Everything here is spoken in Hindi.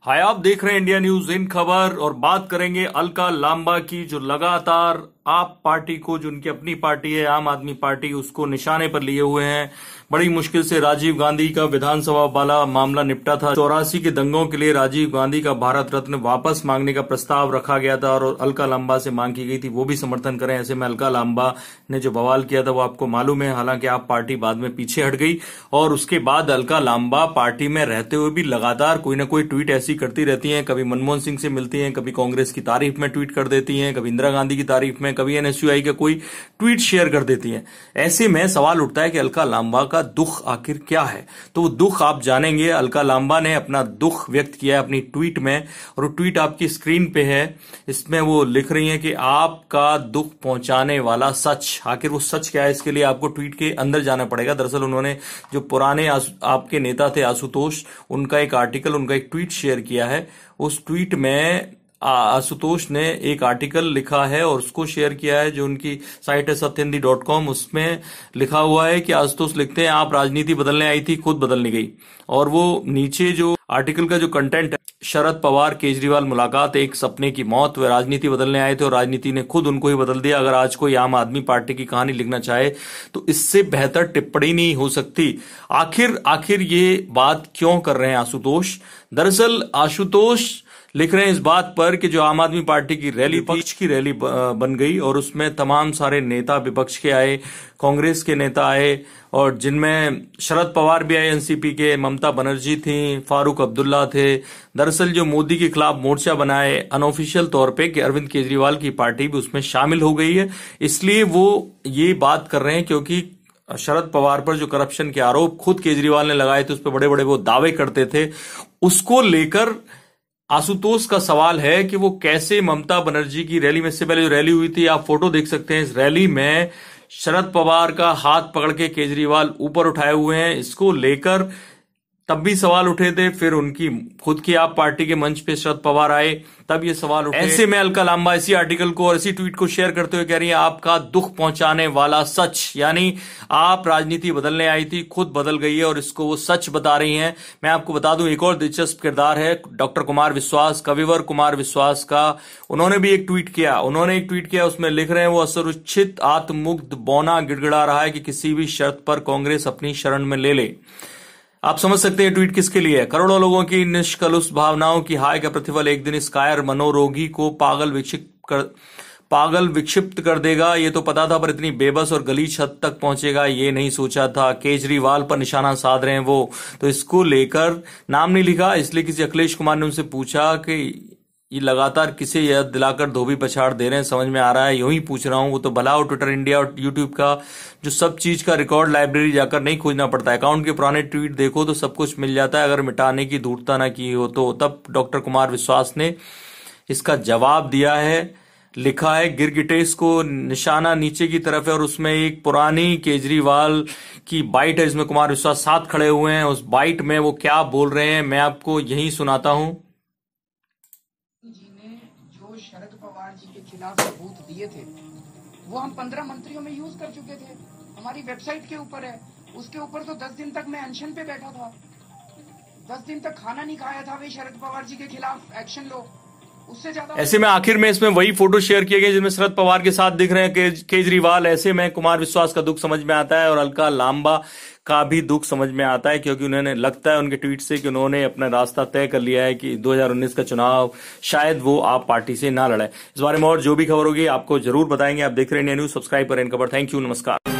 हाय, आप देख रहे हैं इंडिया न्यूज इन खबर और बात करेंगे अलका लांबा की, जो लगातार आप पार्टी को, जो उनकी अपनी पार्टी है आम आदमी पार्टी, उसको निशाने पर लिए हुए हैं। बड़ी मुश्किल से राजीव गांधी का विधानसभा वाला मामला निपटा था। 84 के दंगों के लिए राजीव गांधी का भारत रत्न वापस मांगने का प्रस्ताव रखा गया था और अलका लांबा से मांग की गई थी वो भी समर्थन करें। ऐसे में अलका लांबा ने जो बवाल किया था वो आपको मालूम है। हालांकि आप पार्टी बाद में पीछे हट गई और उसके बाद अलका लांबा पार्टी में रहते हुए भी लगातार कोई ना कोई ट्वीट ऐसी करती रहती हैं। कभी मनमोहन सिंह से मिलती हैं, कभी कांग्रेस की तारीफ में ट्वीट कर देती हैं, कभी इंदिरा गांधी की तारीफ में, कभी एनएसयूआई का कोई ट्वीट शेयर कर देती हैं। ऐसे में सवाल उठता है कि अलका लांबा का दुख आखिर क्या है। तो वो दुख आप जानेंगे। अलका लांबा ने अपना दुख व्यक्त किया है अपनी ट्वीट में और वो ट्वीट आपकी स्क्रीन पे है। इसमें वो लिख रही हैं कि आपका दुख पहुंचाने वाला सच। आखिर वो सच क्या है, इसके लिए आपको ट्वीट के अंदर जाना पड़ेगा। दरअसल उन्होंने जो पुराने आपके नेता थे आशुतोष, उनका एक आर्टिकल, उनका एक ट्वीट शेयर किया है। उस ट्वीट में आशुतोष ने एक आर्टिकल लिखा है और उसको शेयर किया है, जो उनकी साइट है satyandhi.com। उसमें लिखा हुआ है कि आशुतोष लिखते हैं, आप राजनीति बदलने आई थी, खुद बदलने गई। और वो नीचे जो आर्टिकल का जो कंटेंट है, शरद पवार केजरीवाल मुलाकात, एक सपने की मौत, वे राजनीति बदलने आए थे और राजनीति ने खुद उनको ही बदल दिया। अगर आज कोई आम आदमी पार्टी की कहानी लिखना चाहे तो इससे बेहतर टिप्पणी नहीं हो सकती। आखिर ये बात क्यों कर रहे हैं आशुतोष? दरअसल आशुतोष लिख रहे हैं इस बात पर कि जो आम आदमी पार्टी की रैली, विपक्ष की रैली बन गई और उसमें तमाम सारे नेता विपक्ष के आए, कांग्रेस के नेता आए और जिनमें शरद पवार भी आए, एनसीपी के, ममता बनर्जी थी, फारूक अब्दुल्ला थे। दरअसल जो मोदी के खिलाफ मोर्चा बनाए अनऑफिशियल तौर पे कि अरविंद केजरीवाल की पार्टी भी उसमें शामिल हो गई है। इसलिए वो ये बात कर रहे हैं क्योंकि शरद पवार पर जो करप्शन के आरोप खुद केजरीवाल ने लगाए थे, उस पर बड़े बड़े वो दावे करते थे, उसको लेकर आशुतोष का सवाल है कि वो कैसे ममता बनर्जी की रैली में, इससे पहले जो रैली हुई थी, आप फोटो देख सकते हैं, इस रैली में शरद पवार का हाथ पकड़ के केजरीवाल ऊपर उठाए हुए हैं। इसको लेकर तब भी सवाल उठे थे, फिर उनकी खुद की आप पार्टी के मंच पे शरद पवार आए तब ये सवाल उठे। ऐसे में अलका लांबा इसी आर्टिकल को और इसी ट्वीट को शेयर करते हुए कह रही है, आपका दुख पहुंचाने वाला सच, यानी आप राजनीति बदलने आई थी, खुद बदल गई है और इसको वो सच बता रही हैं। मैं आपको बता दूं, एक और दिलचस्प किरदार है डॉक्टर कुमार विश्वास, कविवर कुमार विश्वास का। उन्होंने भी एक ट्वीट किया, उसमें लिख रहे हैं, वो असुरक्षित आत्ममुग्ध बौना गिड़गिड़ा रहा है कि किसी भी शर्त पर कांग्रेस अपनी शरण में ले ले। आप समझ सकते हैं ट्वीट किसके लिए है। करोड़ों लोगों की निष्कलुष भावनाओं की हाय का प्रतिफल एक दिन इस कायर मनोरोगी को पागल विक्षिप्त कर देगा। ये तो पता था, पर इतनी बेबस और गलीच हद तक पहुंचेगा ये नहीं सोचा था। केजरीवाल पर निशाना साध रहे हैं वो। तो इसको लेकर नाम नहीं लिखा, इसलिए किसी अखिलेश कुमार ने उनसे पूछा कि ये लगातार किसे याद दिलाकर धोबी पछाड़ दे रहे हैं, समझ में आ रहा है, यूं ही पूछ रहा हूं। वो तो भला हो ट्विटर इंडिया और यूट्यूब का जो सब चीज का रिकॉर्ड लाइब्रेरी जाकर नहीं खोजना पड़ता है। अकाउंट के पुराने ट्वीट देखो तो सब कुछ मिल जाता है, अगर मिटाने की धूर्तता ना की हो तो। तब डॉक्टर कुमार विश्वास ने इसका जवाब दिया है। लिखा है, गिरगिटेस को निशाना नीचे की तरफ है और उसमें एक पुरानी केजरीवाल की बाइट है जिसमें कुमार विश्वास साथ खड़े हुए हैं। उस बाइट में वो क्या बोल रहे हैं मैं आपको यही सुनाता हूं। जी ने जो शरद पवार जी के खिलाफ सबूत दिए थे वो हम 15 मंत्रियों में यूज कर चुके थे। हमारी वेबसाइट के ऊपर है। उसके ऊपर तो 10 दिन तक मैं अनशन पे बैठा था, 10 दिन तक खाना नहीं खाया था। वे शरद पवार जी के खिलाफ एक्शन लो, उससे ज्यादा। ऐसे में आखिर में इसमें वही फोटो शेयर किए गए जिसमें शरद पवार के साथ दिख रहे हैं केजरीवाल। ऐसे में कुमार विश्वास का दुख समझ में आता है और अलका लांबा का भी दुख समझ में आता है, क्योंकि उन्होंने, लगता है उनके ट्वीट से कि उन्होंने अपना रास्ता तय कर लिया है कि 2019 का चुनाव शायद वो आप पार्टी से ना लड़े। इस बारे में और जो भी खबर होगी आपको जरूर बताएंगे। आप देख रहे हैं इंडिया न्यूज, सब्सक्राइब करें खबर। थैंक यू, नमस्कार।